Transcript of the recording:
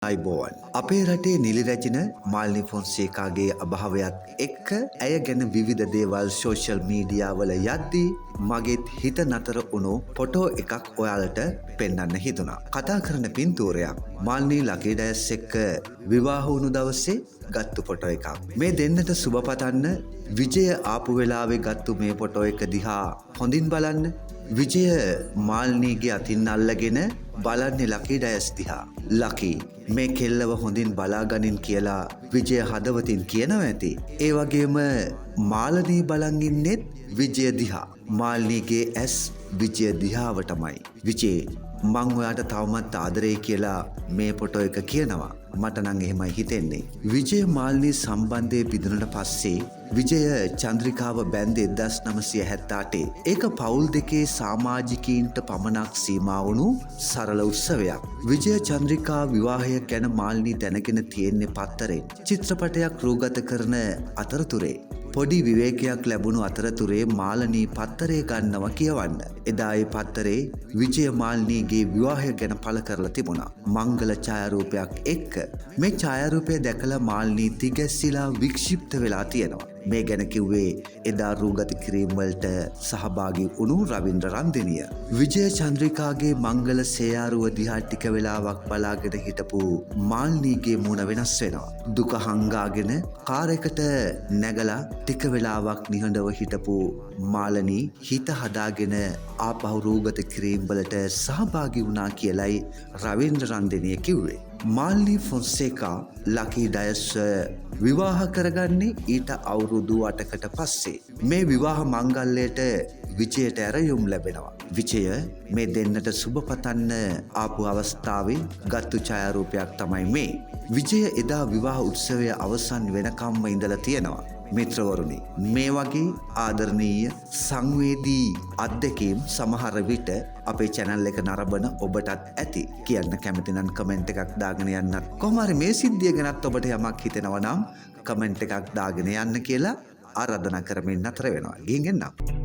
අයිබෝවන් අපේ රටේ නිලි රැජින මාල්නි ෆොන්සේකාගේ අභාවයත් එක්ක ඇය ගැන විවිධ දේවල් සෝෂල් මීඩියා වල යද්දී මගෙත් හිත නතර වුණු ෆොටෝ එකක් ඔයාලට පෙන්වන්න හිතුණා. කතා කරන පින්තූරයක් මාල්නි ලකී ඩයස් එක්ක විවාහ වුණු දවසේ ගත්තු ෆොටෝ එකක්. මේ දෙන්නට සුබ පතන්න විජය ආපු වෙලාවේ ගත්තු මේ ෆොටෝ එක දිහා හොඳින් බලන්න. විජය මාල්නීගේ අතින් අල්ලගෙන බලන්නේ ලකී ඩයස් දිහා. ලකී මේ කෙල්ලව හොඳින් බලාගනින් කියලා විජය හදවතින් කියනවා ඇති. ඒ වගේම මාලනී බලන් ඉන්නෙත් විජය දිහා. මාල්නීගේ ඇස් විජය දිහාවටමයි. විජේ මං ඔයාට තවමත් ආදරේ කියලා මේ ෆොටෝ එක කියනවා. මට නම් එහෙමයි හිතෙන්නේ. විජය මාල්නී සම්බන්ධය පිදුනට පස්සේ විජය චන්ද්‍රිකාව බැන්දේ 1978. ඒක පවුල් දෙකේ සමාජිකයින්ට පමණක් සීමා වුණු සරල උත්සවයක්. විජය චන්ද්‍රිකා විවාහය ගැන මාල්නී දැනගෙන තියෙන්නේ පත්තරෙන්. චිත්‍රපටයක් රූගත කරන අතරතුරේ පොඩි විවේකයක් ලැබුණු අතරතුරේ මාලනී පත්තරේ ගන්නවා කියවන්න. එදා ඒ පත්තරේ විජය මාල්නීගේ විවාහය ගැන පළ කරලා තිබුණා. මංගල ඡායාරූපයක් එක්ක. මේ ඡායාරූපය දැකලා මාල්නී තිගැස්සිලා වික්ෂිප්ත වෙලා තියෙනවා. මේ ගැන කිව්වේ එදා රූගත කිරීම වලට සහභාගී වුණු රවින්ද්‍ර රන්දෙනිය. විජය චන්ද්‍රිකාගේ මංගල සේයාරුව දිහා ටික වෙලාවක් බලාගෙන හිටපු මාල්නීගේ මුණ වෙනස් වෙනවා. දුක හංගාගෙන කාර් එකට නැගලා ටික වෙලාවක් නිහඬව හිටපු මාලනී හිත හදාගෙන ආපහු රූගත කිරීම වලට සහභාගී වුණා කියලයි රවින්ද්‍ර රන්දෙනිය කිව්වේ. මාල්නී ෆොන්සේකා ලකී ඩයස් විවාහ කරගන්නේ ඊට අවුරුදු 8කට පස්සේ. මේ විවාහ මංගල්‍යයට විජයට ඇරයුම් ලැබෙනවා. විජය මේ දෙන්නට සුබ පතන්න ආපු අවස්ථාවේ ගත්තු ඡායාරූපයක් තමයි මේ. විජය එදා විවාහ උත්සවය අවසන් වෙනකම්ම ඉඳලා තියෙනවා. මිත්‍රවරුනි, මේ වගේ ආදරණීය සංවේදී අත්දැකීම් සමහර විට අපේ channel එක නරඹන ඔබටත් ඇති. කියන්න කැමති නම් කමෙන්ට් එකක් දාගෙන යන්නත්. කොහොම හරි මේ සිද්ධිය ගැනත් ඔබට යමක් හිතෙනවා නම් කමෙන්ට් එකක් දාගෙන යන්න කියලා ආරාධනා කරමින් නතර වෙනවා. ගිහින් එන්නම්.